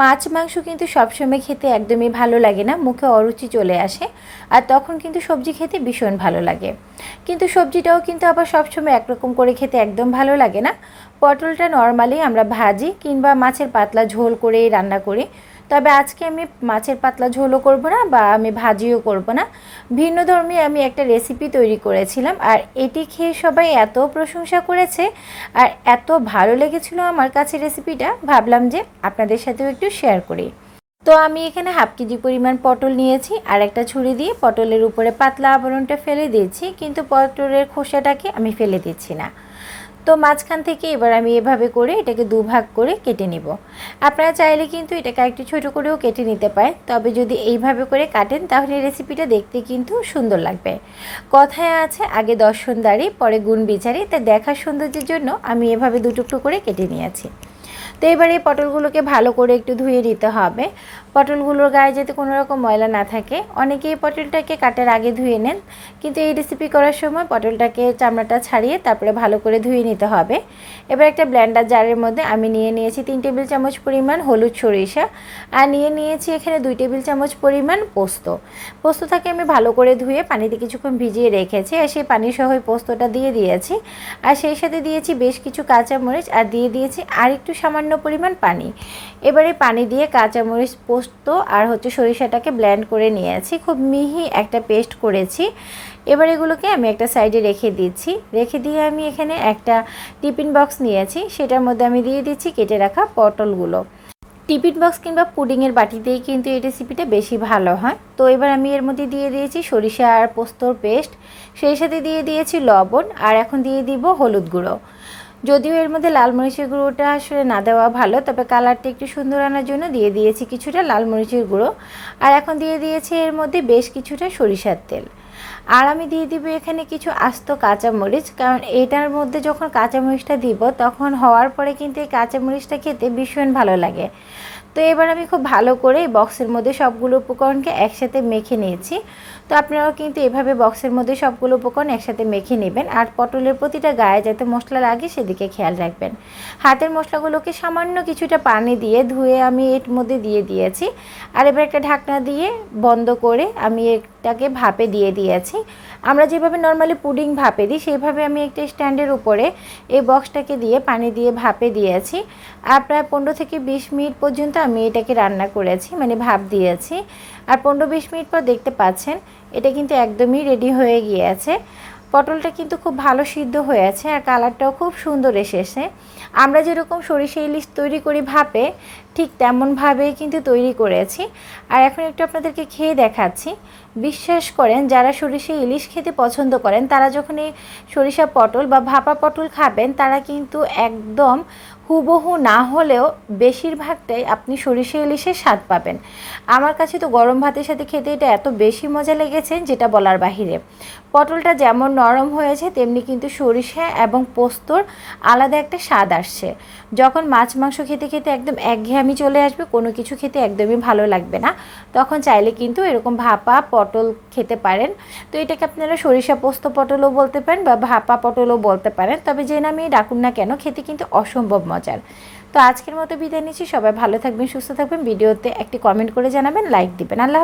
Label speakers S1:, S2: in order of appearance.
S1: মাছ মাংস কিন্তু সবসময় খেতে একদমই ভালো লাগে না, মুখে অরুচি চলে আসে। আর তখন কিন্তু সবজি খেতে ভীষণ ভালো লাগে, কিন্তু সবজিটাও কিন্তু আবার সবসময় একরকম করে খেতে একদম ভালো লাগে না। পটলটা নর্মালি আমরা ভাজি কিংবা মাছের পাতলা ঝোল করেই রান্না করি, তবে আজকে আমি মাছের পাতলা ঝোলও করব না বা আমি ভাজিও করব না, ভিন্নধর্মী আমি একটা রেসিপি তৈরি করেছিলাম। আর এটি খেয়ে সবাই এত প্রশংসা করেছে আর এত ভালো লেগেছিল আমার কাছে রেসিপিটা, ভাবলাম যে আপনাদের সাথেও একটু শেয়ার করি। তো আমি এখানে হাফ কেজি পরিমাণ পটল নিয়েছি আর একটা ছুরি দিয়ে পটলের উপরে পাতলা আবরণটা ফেলে দিয়েছি, কিন্তু পটলের খোসাটাকে আমি ফেলে দিচ্ছি না। তো মাঝখান থেকে এবার আমি এভাবে করে এটাকে দুভাগ করে কেটে নিব। আপনারা চাইলে কিন্তু এটাকে একটু ছোট করেও কেটে নিতে পারেন, তবে যদি এইভাবে করে কাটেন তাহলে রেসিপিটা দেখতে কিন্তু সুন্দর লাগবে। কথায় আছে আগে দর্শন দাঁড়ি পরে গুণ বিচারি, তাই দেখার সৌন্দর্যের জন্য আমি এভাবে দুটুকরো করে কেটে নিয়েছি। তো এবারে পটলগুলোকে ভালো করে একটু ধুয়ে নিতে হবে, পটলগুলোর গায়ে যাতে কোনো রকম ময়লা না থাকে। অনেকেই পটলটাকে কাটার আগে ধুয়ে নেন, কিন্তু এই রেসিপি করার সময় পটলটাকে চামড়াটা ছাড়িয়ে তারপরে ভালো করে ধুয়ে নিতে হবে। এবার একটা ব্লেন্ডার জারের মধ্যে আমি নিয়েছি 3 টেবিল চামচ পরিমাণ হলুদ সরিষা, আর নিয়েছি এখানে 2 টেবিল চামচ পরিমাণ পোস্তটাকে আমি ভালো করে ধুয়ে পানিতে কিছুক্ষণ ভিজিয়ে রেখেছি, আর সেই পানি সহ পোস্তটা দিয়ে দিয়েছি। আর সেই সাথে দিয়েছি বেশ কিছু কাঁচামরিচ আর দিয়ে দিয়েছি আর একটু সামান্য পরিমাণ পানি। এবারে পানি দিয়ে কাঁচামরিচ, পোস্ত আর সরিষাটাকে ব্লেন্ড করে নিয়েছি, খুব মিহি একটা পেস্ট করেছি। এবার এগুলোকে আমি একটা সাইডে রেখে দিয়ে আমি এখানে একটা টিফিন বক্স নিয়েছি, সেটার মধ্যে আমি দিয়ে দিচ্ছি কেটে রাখা পটলগুলো। টিফিন বক্স কিংবা পুডিংয়ের বাটিতেই কিন্তু এই রেসিপিটা বেশি ভালো হয়। তো এবার আমি এর মধ্যে দিয়ে দিয়েছি সরিষা আর পোস্তর পেস্ট, সেই সাথে দিয়ে দিয়েছি লবণ, আর এখন দিয়ে দিব হলুদ গুঁড়ো। যদিও এর মধ্যে লাল মরিচের গুঁড়োটা আসলে না দেওয়া ভালো, তবে কালারটা একটু সুন্দর আনার জন্য দিয়ে দিয়েছি কিছুটা লাল মরিচের গুঁড়ো। আর এখন দিয়ে দিয়েছি এর মধ্যে বেশ কিছুটা সরিষার তেল। আর আমি দিয়ে দিব এখানে কিছু আস্ত কাঁচামরিচ, কারণ এটার মধ্যে যখন কাঁচামরিচটা দিব তখন হওয়ার পরে কিন্তু এই কাঁচামরিচটা খেতে ভীষণ ভালো লাগে। তো এবার আমি খুব ভালো করে বক্সের মধ্যে সবগুলো উপকরণকে একসাথে মেখে নিয়েছি। তো আপনারাও কিন্তু এভাবে বক্সের মধ্যে সবগুলো উপকরণ একসাথে মেখে নেবেন, আর পটলের প্রতিটা গায়ে যাতে মশলা লাগে সেদিকে খেয়াল রাখবেন। হাতের মশলাগুলোকে সামান্য কিছুটা পানি দিয়ে ধুয়ে আমি এর মধ্যে দিয়ে দিয়েছি, আর এবার একটা ঢাকনা দিয়ে বন্ধ করে আমি এটাকে ভাপে দিয়ে দিয়েছি। আমরা যেভাবে নর্মালি পুডিং ভাপে দিই সেইভাবে আমি একটা স্ট্যান্ডের উপরে এই বক্সটাকে দিয়ে পানি দিয়ে ভাপে দিয়েছি। আর প্রায় 15 থেকে 20 মিনিট পর্যন্ত আমি এটাকে রান্না করেছি, মানে ভাপ দিয়েছি। আর 15-20 মিনিট পর দেখতে পাচ্ছেন এটা কিন্তু একদমই রেডি হয়ে গিয়েছে। পটলটা কিন্তু খুব ভালো সিদ্ধ হয়েছে আর কালারটাও খুব সুন্দর এসেছে। আমরা যেরকম সরিষা ইলিশ তৈরি করি ভাপে, ঠিক তেমনভাবেই কিন্তু তৈরি করেছি। আর এখন একটু আপনাদেরকে খেয়ে দেখাচ্ছি। বিশ্বাস করেন যারা সরিষা ইলিশ খেতে পছন্দ করেন তারা যখন এই সরিষা পটল বা ভাপা পটল খাবেন তারা কিন্তু একদম হুবহু না হলেও বেশিরভাগটাই আপনি সরিষা ইলিশের স্বাদ পাবেন। আমার কাছে তো গরম ভাতের সাথে খেতে এটা এত বেশি মজা লেগেছে যেটা বলার বাহিরে। পটলটা যেমন নরম হয়েছে তেমনি কিন্তু সরিষা এবং পোস্তর আলাদা একটা স্বাদ আসছে। যখন মাছ মাংস খেতে খেতে একদম একঘেয়েমি চলে আসবে, কোনো কিছু খেতে একদমই ভালো লাগবে না, তখন চাইলে কিন্তু এরকম ভাপা পটল খেতে পারেন। তো এটাকে আপনারা সরিষা পোস্ত পটলও বলতে পারেন বা ভাপা পটলও বলতে পারেন, তবে যে নামেই ডাকুন না কেন খেতে কিন্তু অসম্ভব মজার। তো আজকের মতো বিদায় নিচ্ছি, সবাই ভালো থাকবেন, সুস্থ থাকবেন। ভিডিওতে একটি কমেন্ট করে জানাবেন, লাইক দিবেন। আল্লাহ।